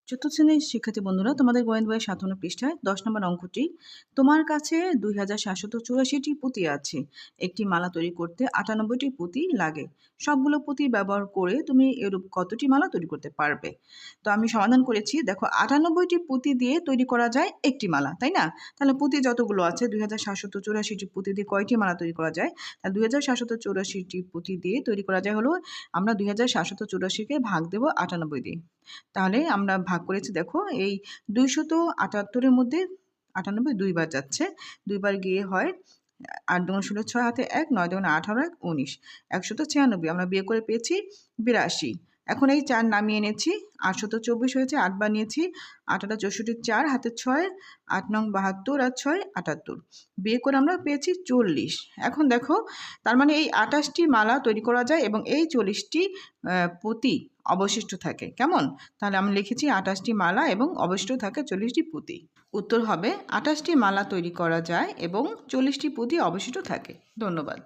চতুর্থ শ্রেণীর শিক্ষার্থী বন্ধুরা, তোমাদের গণিত বইয়ের ৫৭ পৃষ্ঠায় ১০ নম্বর অঙ্কটি, তোমার কাছে ২৭৮৪টি পুঁতি আছে। একটি মালা তৈরি করতে ৯৮টি পুঁতি লাগে। সবগুলো পুঁতি ব্যবহার করে তুমি এরূপ কতটি মালা তৈরি করতে পারবে? তো আমি সমাধান করেছি। দেখো, ৯৮টি পুঁতি দিয়ে তৈরি করা যায় একটি মালা, তাই না? তাহলে পুঁতি যতগুলো আছে ২৭৮৪টি পুঁতি দিয়ে কয়টি মালা তৈরি করা যায়? তাহলে ২৭৮৪টি পুঁতি দিয়ে তৈরি করা যায় হলো, আমরা ২৭৮৪কে ভাগ দেবো ৯৮ দিয়ে। তাহলে আমরা ভাগ করেছি, দেখো এই ২৭৮ মধ্যে ৯৮ দুইবার যাচ্ছে, দুইবার গিয়ে হয় ৮ দুগুণ ১৬, ৬ হাতে ১, ৯ দুগুণ ১৮, ১ ১৯, ১৯৬ আমরা বিয়ে করে পেয়েছি ৮২। এখন এই ৪ নামিয়ে এনেছি, ৮২৪ হয়েছে, ৮ বার নিয়েছি, ৮ ৮ ৬৪, ৪ হাতে ৬, ৮ নং ৭২ আর ৬ ৭৮, বিয়ে করে আমরা পেয়েছি ৪০। এখন দেখো, তার মানে এই ২৮টি মালা তৈরি করা যায় এবং এই ৪০টি পুঁতি অবশিষ্ট থাকে। কেমন? তাহলে আমি লিখেছি ২৮টি মালা এবং অবশিষ্ট থাকে ৪০টি পুঁতি। উত্তর হবে ২৮টি মালা তৈরি করা যায় এবং ৪০টি পুঁতি অবশিষ্ট থাকে। ধন্যবাদ।